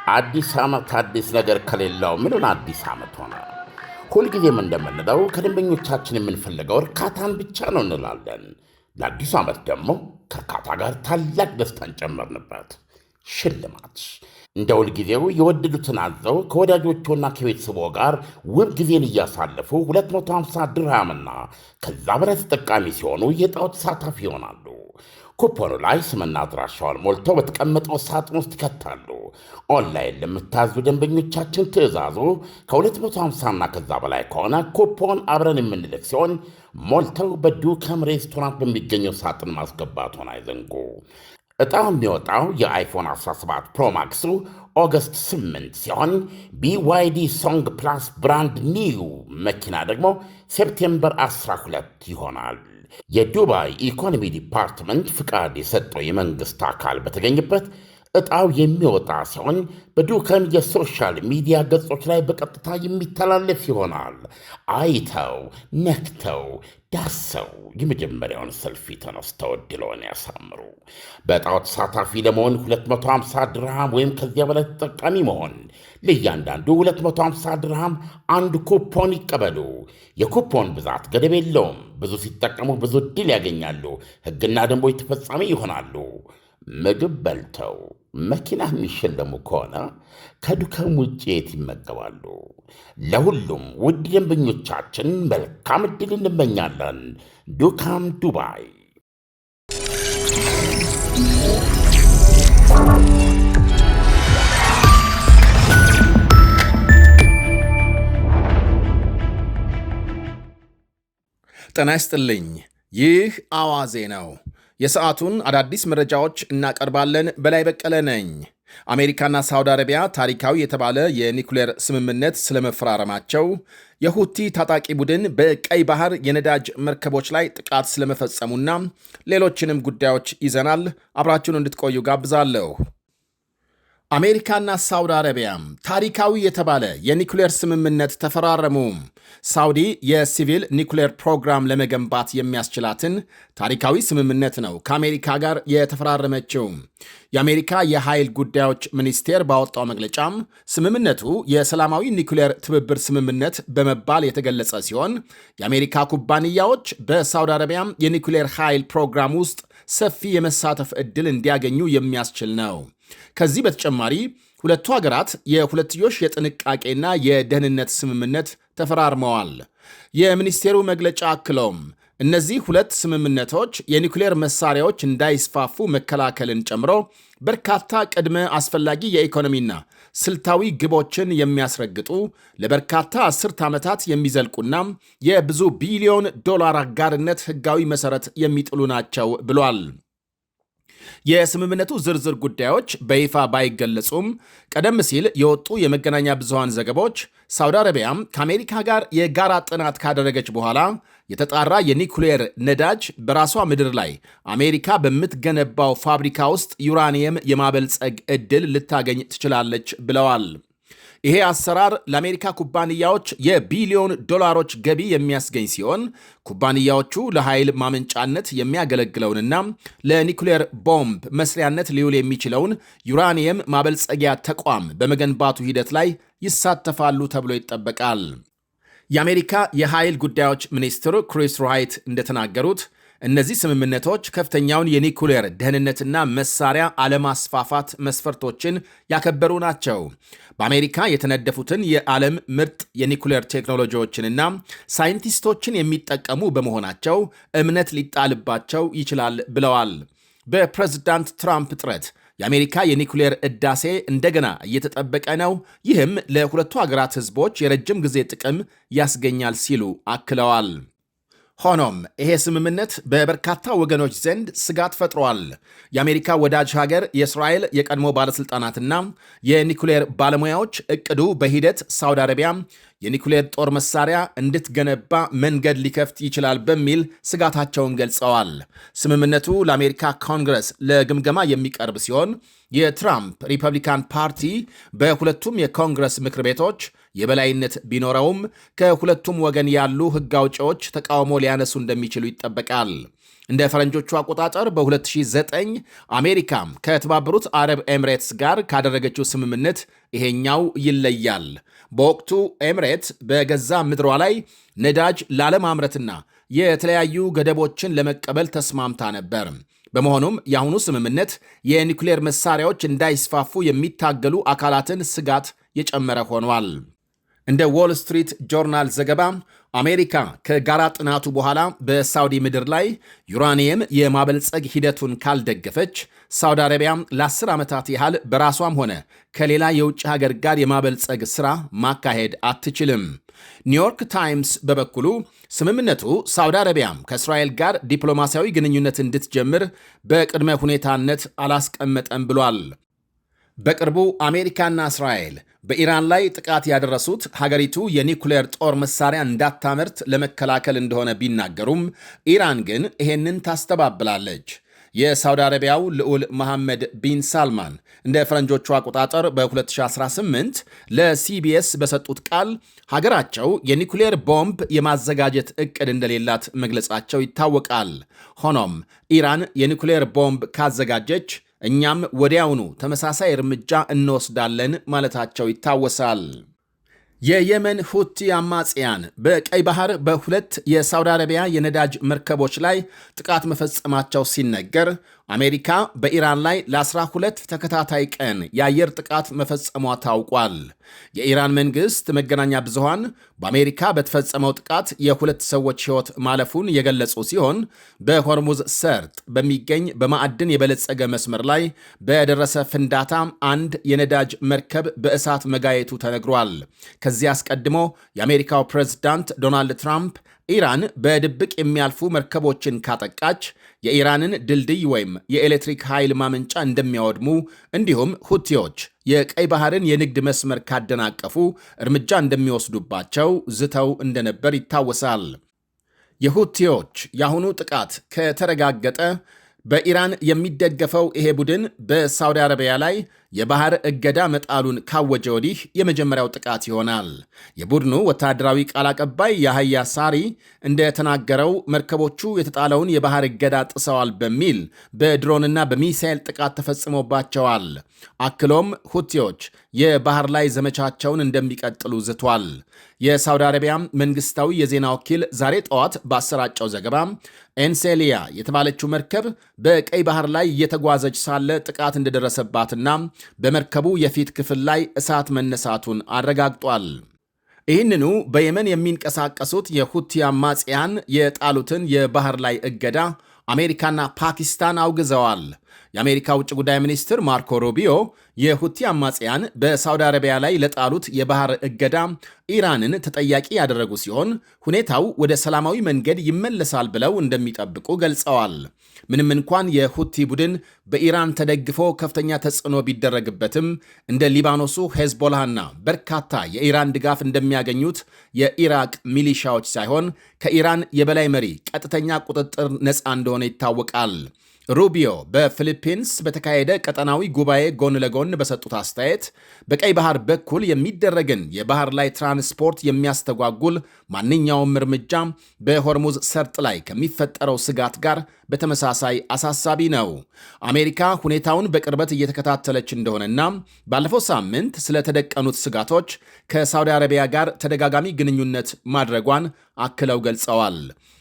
አዲስ ዓመት አዲስ ነገር ከሌለው ምኑን አዲስ ዓመት ሆነ? ሁልጊዜም እንደምንለው ከደንበኞቻችን የምንፈልገው እርካታን ብቻ ነው እንላለን። ለአዲሱ ዓመት ደግሞ ከእርካታ ጋር ታላቅ ደስታን ጨመርንበት። ሽልማት እንደ ሁልጊዜው የወደዱትን አዘው ከወዳጆቹና ከቤተሰቦ ጋር ውብ ጊዜን እያሳለፉ 250 ድርሃምና ከዛ በላይ ተጠቃሚ ሲሆኑ የዕጣው ተሳታፊ ይሆናሉ። ኩፖኑ ላይ ስምና አድራሻውን ሞልተው በተቀመጠው ሳጥን ውስጥ ይከታሉ። ኦንላይን ለምታዙ ደንበኞቻችን ትዕዛዙ ከ250ና ከዛ በላይ ከሆነ ኩፖን አብረን የምንልክ ሲሆን ሞልተው በዱከም ሬስቶራንት በሚገኘው ሳጥን ማስገባቱን አይዘንጉ። ዕጣው የሚወጣው የአይፎን 17 ፕሮማክሱ ኦገስት 8 ሲሆን BYD ሶንግ ፕላስ ብራንድ ኒው መኪና ደግሞ ሴፕቴምበር 12 ይሆናል። የዱባይ ኢኮኖሚ ዲፓርትመንት ፍቃድ የሰጠው የመንግሥት አካል በተገኘበት ዕጣው የሚወጣ ሲሆን በዱከም የሶሻል ሚዲያ ገጾች ላይ በቀጥታ የሚተላለፍ ይሆናል። አይተው ነክተው ዳሰው የመጀመሪያውን ሰልፊ ተነስተው ዕድልዎን ያሳምሩ። በዕጣው ተሳታፊ ለመሆን 250 ድርሃም ወይም ከዚያ በላይ ተጠቃሚ መሆን፣ ለእያንዳንዱ 250 ድርሃም አንድ ኩፖን ይቀበሉ። የኩፖን ብዛት ገደብ የለውም። ብዙ ሲጠቀሙ ብዙ ዕድል ያገኛሉ። ሕግና ደንቦች ተፈጻሚ ይሆናሉ። ምግብ በልተው መኪና የሚሸለሙ ከሆነ ከዱከም ውጭ የት ይመገባሉ? ለሁሉም ውድ ደንበኞቻችን መልካም ዕድል እንመኛለን። ዱካም ዱባይ። ጤና ይስጥልኝ። ይህ አዋዜ ነው። የሰዓቱን አዳዲስ መረጃዎች እናቀርባለን። በላይ በቀለ ነኝ። አሜሪካና ሳውዲ አረቢያ ታሪካዊ የተባለ የኒኩሌር ስምምነት ስለመፈራረማቸው፣ የሁቲ ታጣቂ ቡድን በቀይ ባህር የነዳጅ መርከቦች ላይ ጥቃት ስለመፈጸሙና ሌሎችንም ጉዳዮች ይዘናል። አብራችሁን እንድትቆዩ ጋብዛለሁ። አሜሪካና ሳውዲ አረቢያም ታሪካዊ የተባለ የኒኩሌር ስምምነት ተፈራረሙ። ሳውዲ የሲቪል ኒኩሌር ፕሮግራም ለመገንባት የሚያስችላትን ታሪካዊ ስምምነት ነው ከአሜሪካ ጋር የተፈራረመችው። የአሜሪካ የኃይል ጉዳዮች ሚኒስቴር ባወጣው መግለጫም ስምምነቱ የሰላማዊ ኒኩሌር ትብብር ስምምነት በመባል የተገለጸ ሲሆን የአሜሪካ ኩባንያዎች በሳውዲ አረቢያም የኒኩሌር ኃይል ፕሮግራም ውስጥ ሰፊ የመሳተፍ ዕድል እንዲያገኙ የሚያስችል ነው። ከዚህ በተጨማሪ ሁለቱ ሀገራት የሁለትዮሽ የጥንቃቄና የደህንነት ስምምነት ተፈራርመዋል። የሚኒስቴሩ መግለጫ አክሎም እነዚህ ሁለት ስምምነቶች የኒኩሌር መሳሪያዎች እንዳይስፋፉ መከላከልን ጨምሮ በርካታ ቅድመ አስፈላጊ የኢኮኖሚና ስልታዊ ግቦችን የሚያስረግጡ ለበርካታ አስርት ዓመታት የሚዘልቁና የብዙ ቢሊዮን ዶላር አጋርነት ሕጋዊ መሠረት የሚጥሉ ናቸው ብሏል። የስምምነቱ ዝርዝር ጉዳዮች በይፋ ባይገለጹም ቀደም ሲል የወጡ የመገናኛ ብዙሃን ዘገቦች ሳውዲ አረቢያም ከአሜሪካ ጋር የጋራ ጥናት ካደረገች በኋላ የተጣራ የኒኩሌር ነዳጅ በራሷ ምድር ላይ አሜሪካ በምትገነባው ፋብሪካ ውስጥ ዩራኒየም የማበልጸግ ዕድል ልታገኝ ትችላለች ብለዋል። ይሄ አሰራር ለአሜሪካ ኩባንያዎች የቢሊዮን ዶላሮች ገቢ የሚያስገኝ ሲሆን ኩባንያዎቹ ለኃይል ማመንጫነት የሚያገለግለውንና ለኒኩሌር ቦምብ መስሪያነት ሊውል የሚችለውን ዩራኒየም ማበልጸጊያ ተቋም በመገንባቱ ሂደት ላይ ይሳተፋሉ ተብሎ ይጠበቃል። የአሜሪካ የኃይል ጉዳዮች ሚኒስትር ክሪስ ራይት እንደተናገሩት እነዚህ ስምምነቶች ከፍተኛውን የኒኩሌር ደህንነትና መሳሪያ አለማስፋፋት መስፈርቶችን ያከበሩ ናቸው። በአሜሪካ የተነደፉትን የዓለም ምርጥ የኒኩሌር ቴክኖሎጂዎችንና ሳይንቲስቶችን የሚጠቀሙ በመሆናቸው እምነት ሊጣልባቸው ይችላል ብለዋል። በፕሬዝዳንት ትራምፕ ጥረት የአሜሪካ የኒኩሌር ዕዳሴ እንደገና እየተጠበቀ ነው። ይህም ለሁለቱ ሀገራት ሕዝቦች የረጅም ጊዜ ጥቅም ያስገኛል ሲሉ አክለዋል። ሆኖም ይሄ ስምምነት በበርካታ ወገኖች ዘንድ ስጋት ፈጥሯል። የአሜሪካ ወዳጅ ሀገር የእስራኤል የቀድሞ ባለሥልጣናትና የኒኩሌር ባለሙያዎች እቅዱ በሂደት ሳውዲ አረቢያ የኒኩሌር ጦር መሳሪያ እንድትገነባ መንገድ ሊከፍት ይችላል በሚል ስጋታቸውን ገልጸዋል። ስምምነቱ ለአሜሪካ ኮንግረስ ለግምገማ የሚቀርብ ሲሆን የትራምፕ ሪፐብሊካን ፓርቲ በሁለቱም የኮንግረስ ምክር ቤቶች የበላይነት ቢኖረውም ከሁለቱም ወገን ያሉ ሕግ አውጪዎች ተቃውሞ ሊያነሱ እንደሚችሉ ይጠበቃል። እንደ ፈረንጆቹ አቆጣጠር በ2009 አሜሪካም ከተባበሩት አረብ ኤምሬትስ ጋር ካደረገችው ስምምነት ይሄኛው ይለያል። በወቅቱ ኤምሬት በገዛ ምድሯ ላይ ነዳጅ ላለማምረትና የተለያዩ ገደቦችን ለመቀበል ተስማምታ ነበር። በመሆኑም የአሁኑ ስምምነት የኒውክሌር መሳሪያዎች እንዳይስፋፉ የሚታገሉ አካላትን ስጋት የጨመረ ሆኗል። እንደ ዎል ስትሪት ጆርናል ዘገባ አሜሪካ ከጋራ ጥናቱ በኋላ በሳውዲ ምድር ላይ ዩራኒየም የማበልጸግ ሂደቱን ካልደገፈች ሳውዲ አረቢያ ለ10 ዓመታት ያህል በራሷም ሆነ ከሌላ የውጭ ሀገር ጋር የማበልጸግ ሥራ ማካሄድ አትችልም። ኒውዮርክ ታይምስ በበኩሉ ስምምነቱ ሳውዲ አረቢያም ከእስራኤል ጋር ዲፕሎማሲያዊ ግንኙነት እንድትጀምር በቅድመ ሁኔታነት አላስቀመጠም ብሏል። በቅርቡ አሜሪካና እስራኤል በኢራን ላይ ጥቃት ያደረሱት ሀገሪቱ የኒኩሌር ጦር መሳሪያ እንዳታመርት ለመከላከል እንደሆነ ቢናገሩም ኢራን ግን ይሄንን ታስተባብላለች። የሳውዲ አረቢያው ልዑል መሐመድ ቢን ሳልማን እንደ ፈረንጆቹ አቆጣጠር በ2018 ለሲቢኤስ በሰጡት ቃል ሀገራቸው የኒኩሌር ቦምብ የማዘጋጀት ዕቅድ እንደሌላት መግለጻቸው ይታወቃል። ሆኖም ኢራን የኒኩሌር ቦምብ ካዘጋጀች እኛም ወዲያውኑ ተመሳሳይ እርምጃ እንወስዳለን ማለታቸው ይታወሳል። የየመን ሁቲ አማጽያን በቀይ ባህር በሁለት የሳውዲ አረቢያ የነዳጅ መርከቦች ላይ ጥቃት መፈጸማቸው ሲነገር አሜሪካ በኢራን ላይ ለ12 ተከታታይ ቀን የአየር ጥቃት መፈጸሟ ታውቋል። የኢራን መንግሥት መገናኛ ብዙሃን በአሜሪካ በተፈጸመው ጥቃት የሁለት ሰዎች ሕይወት ማለፉን የገለጹ ሲሆን በሆርሙዝ ሰርጥ በሚገኝ በማዕድን የበለጸገ መስመር ላይ በደረሰ ፍንዳታ አንድ የነዳጅ መርከብ በእሳት መጋየቱ ተነግሯል። ከዚህ አስቀድሞ የአሜሪካው ፕሬዝዳንት ዶናልድ ትራምፕ ኢራን በድብቅ የሚያልፉ መርከቦችን ካጠቃች የኢራንን ድልድይ ወይም የኤሌክትሪክ ኃይል ማመንጫ እንደሚያወድሙ እንዲሁም ሁቲዎች የቀይ ባህርን የንግድ መስመር ካደናቀፉ እርምጃ እንደሚወስዱባቸው ዝተው እንደነበር ይታወሳል። የሁቲዎች የአሁኑ ጥቃት ከተረጋገጠ በኢራን የሚደገፈው ይሄ ቡድን በሳውዲ አረቢያ ላይ የባህር እገዳ መጣሉን ካወጀ ወዲህ የመጀመሪያው ጥቃት ይሆናል። የቡድኑ ወታደራዊ ቃል አቀባይ ያህያ ሳሪ እንደተናገረው መርከቦቹ የተጣለውን የባህር እገዳ ጥሰዋል በሚል በድሮንና በሚሳኤል ጥቃት ተፈጽሞባቸዋል። አክሎም ሁቲዎች የባህር ላይ ዘመቻቸውን እንደሚቀጥሉ ዝቷል። የሳውዲ አረቢያ መንግስታዊ የዜና ወኪል ዛሬ ጠዋት ባሰራጨው ዘገባ ኤንሴሊያ የተባለችው መርከብ በቀይ ባህር ላይ እየተጓዘች ሳለ ጥቃት እንደደረሰባትና በመርከቡ የፊት ክፍል ላይ እሳት መነሳቱን አረጋግጧል። ይህንኑ በየመን የሚንቀሳቀሱት የሁቲ አማጽያን የጣሉትን የባህር ላይ እገዳ አሜሪካና ፓኪስታን አውግዘዋል። የአሜሪካ ውጭ ጉዳይ ሚኒስትር ማርኮ ሩቢዮ የሁቲ አማጽያን በሳውዲ አረቢያ ላይ ለጣሉት የባህር እገዳ ኢራንን ተጠያቂ ያደረጉ ሲሆን ሁኔታው ወደ ሰላማዊ መንገድ ይመለሳል ብለው እንደሚጠብቁ ገልጸዋል። ምንም እንኳን የሁቲ ቡድን በኢራን ተደግፎ ከፍተኛ ተጽዕኖ ቢደረግበትም እንደ ሊባኖሱ ሄዝቦላህና በርካታ የኢራን ድጋፍ እንደሚያገኙት የኢራቅ ሚሊሻዎች ሳይሆን ከኢራን የበላይ መሪ ቀጥተኛ ቁጥጥር ነፃ እንደሆነ ይታወቃል። ሩቢዮ በፊሊፒንስ በተካሄደ ቀጠናዊ ጉባኤ ጎን ለጎን በሰጡት አስተያየት በቀይ ባህር በኩል የሚደረግን የባህር ላይ ትራንስፖርት የሚያስተጓጉል ማንኛውም እርምጃ በሆርሙዝ ሰርጥ ላይ ከሚፈጠረው ስጋት ጋር በተመሳሳይ አሳሳቢ ነው። አሜሪካ ሁኔታውን በቅርበት እየተከታተለች እንደሆነና ባለፈው ሳምንት ስለተደቀኑት ስጋቶች ከሳውዲ አረቢያ ጋር ተደጋጋሚ ግንኙነት ማድረጓን አክለው ገልጸዋል።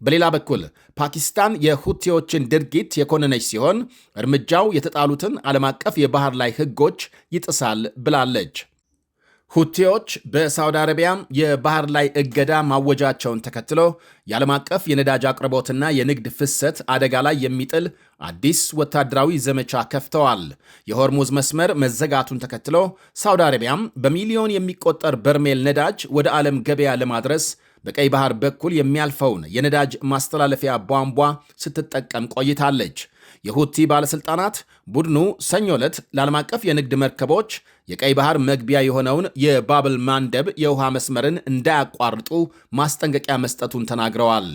በሌላ በኩል ፓኪስታን የሁቲዎችን ድርጊት የኮነነች ሲሆን እርምጃው የተጣሉትን ዓለም አቀፍ የባህር ላይ ሕጎች ይጥሳል ብላለች። ሁቲዎች በሳውዲ አረቢያ የባህር ላይ እገዳ ማወጃቸውን ተከትሎ የዓለም አቀፍ የነዳጅ አቅርቦትና የንግድ ፍሰት አደጋ ላይ የሚጥል አዲስ ወታደራዊ ዘመቻ ከፍተዋል። የሆርሙዝ መስመር መዘጋቱን ተከትሎ ሳውዲ አረቢያም በሚሊዮን የሚቆጠር በርሜል ነዳጅ ወደ ዓለም ገበያ ለማድረስ በቀይ ባህር በኩል የሚያልፈውን የነዳጅ ማስተላለፊያ ቧንቧ ስትጠቀም ቆይታለች። የሁቲ ባለሥልጣናት ቡድኑ ሰኞ ዕለት ለዓለም አቀፍ የንግድ መርከቦች የቀይ ባህር መግቢያ የሆነውን የባብል ማንደብ የውሃ መስመርን እንዳያቋርጡ ማስጠንቀቂያ መስጠቱን ተናግረዋል።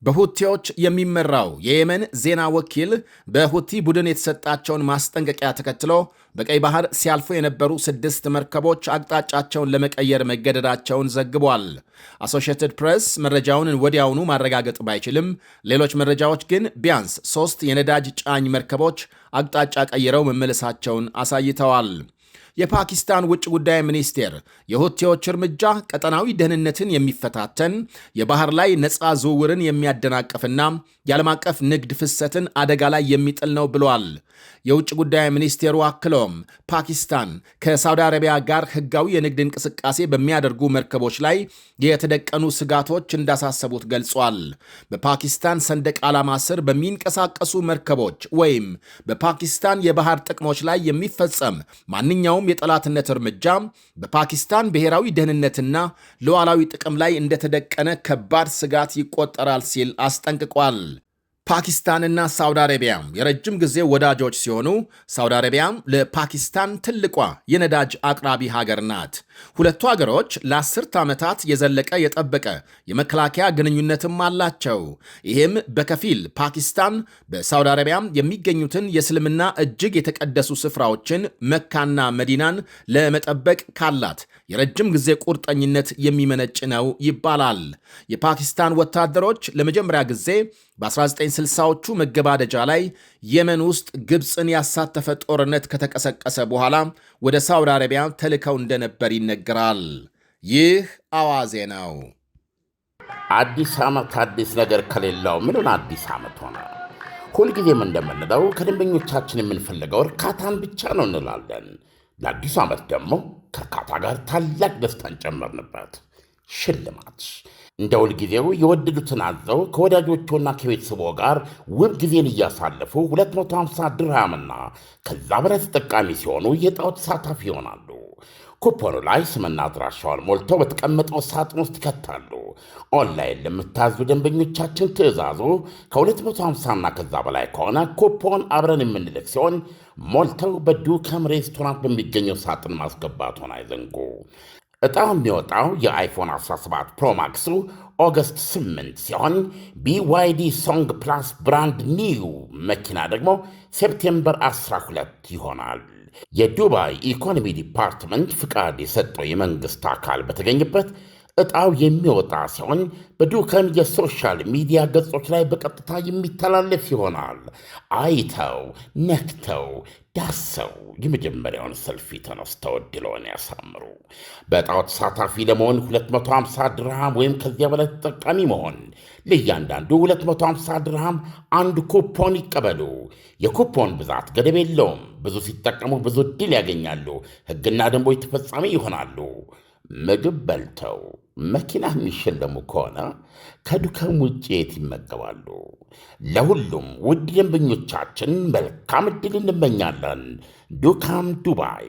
በሁቲዎች የሚመራው የየመን ዜና ወኪል በሁቲ ቡድን የተሰጣቸውን ማስጠንቀቂያ ተከትሎ በቀይ ባህር ሲያልፉ የነበሩ 6 መርከቦች አቅጣጫቸውን ለመቀየር መገደዳቸውን ዘግቧል። አሶሺየትድ ፕሬስ መረጃውን ወዲያውኑ ማረጋገጥ ባይችልም ሌሎች መረጃዎች ግን ቢያንስ 3 የነዳጅ ጫኝ መርከቦች አቅጣጫ ቀይረው መመለሳቸውን አሳይተዋል። የፓኪስታን ውጭ ጉዳይ ሚኒስቴር የሁቲዎች እርምጃ ቀጠናዊ ደህንነትን የሚፈታተን የባህር ላይ ነፃ ዝውውርን የሚያደናቅፍና የዓለም አቀፍ ንግድ ፍሰትን አደጋ ላይ የሚጥል ነው ብሏል። የውጭ ጉዳይ ሚኒስቴሩ አክሎም ፓኪስታን ከሳውዲ አረቢያ ጋር ሕጋዊ የንግድ እንቅስቃሴ በሚያደርጉ መርከቦች ላይ የተደቀኑ ስጋቶች እንዳሳሰቡት ገልጿል። በፓኪስታን ሰንደቅ ዓላማ ስር በሚንቀሳቀሱ መርከቦች ወይም በፓኪስታን የባህር ጥቅሞች ላይ የሚፈጸም ማንኛውም የጠላትነት እርምጃ በፓኪስታን ብሔራዊ ደህንነትና ሉዓላዊ ጥቅም ላይ እንደተደቀነ ከባድ ስጋት ይቆጠራል ሲል አስጠንቅቋል። ፓኪስታንና ሳውዲ አረቢያ የረጅም ጊዜ ወዳጆች ሲሆኑ ሳውዲ አረቢያም ለፓኪስታን ትልቋ የነዳጅ አቅራቢ ሀገር ናት። ሁለቱ ሀገሮች ለ10 ዓመታት የዘለቀ የጠበቀ የመከላከያ ግንኙነትም አላቸው። ይህም በከፊል ፓኪስታን በሳውዲ አረቢያ የሚገኙትን የእስልምና እጅግ የተቀደሱ ስፍራዎችን መካና መዲናን ለመጠበቅ ካላት የረጅም ጊዜ ቁርጠኝነት የሚመነጭ ነው ይባላል። የፓኪስታን ወታደሮች ለመጀመሪያ ጊዜ በ1960ዎቹ መገባደጃ ላይ የመን ውስጥ ግብፅን ያሳተፈ ጦርነት ከተቀሰቀሰ በኋላ ወደ ሳውዲ አረቢያ ተልከው እንደነበር ይነገራል። ይህ አዋዜ ነው። አዲስ ዓመት አዲስ ነገር ከሌለው ምኑን አዲስ ዓመት ሆነ? ሁልጊዜም እንደምንለው ከደንበኞቻችን የምንፈልገው እርካታን ብቻ ነው እንላለን። ለአዲሱ ዓመት ደግሞ ከእርካታ ጋር ታላቅ ደስታን ጨመርንበት። ሽልማት እንደ ሁልጊዜው የወደዱትን አዘው ከወዳጆቹና ከቤተሰቦ ጋር ውብ ጊዜን እያሳለፉ 250 ድርሃምና ከዛ በላይ ተጠቃሚ ሲሆኑ የዕጣው ተሳታፊ ይሆናሉ። ኩፖኑ ላይ ስምና አድራሻውን ሞልተው በተቀመጠው ሳጥን ውስጥ ይከታሉ። ኦንላይን ለምታዙ ደንበኞቻችን ትዕዛዙ ከ250ና ከዛ በላይ ከሆነ ኩፖን አብረን የምንልክ ሲሆን ሞልተው በዱከም ሬስቶራንት በሚገኘው ሳጥን ማስገባቱን አይዘንጉ። ዕጣው የሚወጣው የአይፎን 17 ፕሮማክሱ ኦገስት 8 ሲሆን BYD ሶንግ ፕላስ ብራንድ ኒው መኪና ደግሞ ሴፕቴምበር 12 ይሆናል። የዱባይ ኢኮኖሚ ዲፓርትመንት ፍቃድ የሰጠው የመንግሥት አካል በተገኘበት ዕጣው የሚወጣ ሲሆን በዱከም የሶሻል ሚዲያ ገጾች ላይ በቀጥታ የሚተላለፍ ይሆናል። አይተው ነክተው ዳሰው የመጀመሪያውን ሰልፊ ተነስተው ዕድልዎን ያሳምሩ። በዕጣው ተሳታፊ ለመሆን 250 ድርሃም ወይም ከዚያ በላይ ተጠቃሚ መሆን፣ ለእያንዳንዱ 250 ድርሃም አንድ ኩፖን ይቀበሉ። የኩፖን ብዛት ገደብ የለውም። ብዙ ሲጠቀሙ ብዙ ዕድል ያገኛሉ። ሕግና ደንቦች ተፈጻሚ ይሆናሉ። ምግብ በልተው መኪና የሚሸለሙ ከሆነ ከዱከም ውጭ የት ይመገባሉ? ለሁሉም ውድ ደንበኞቻችን መልካም ዕድል እንመኛለን። ዱካም ዱባይ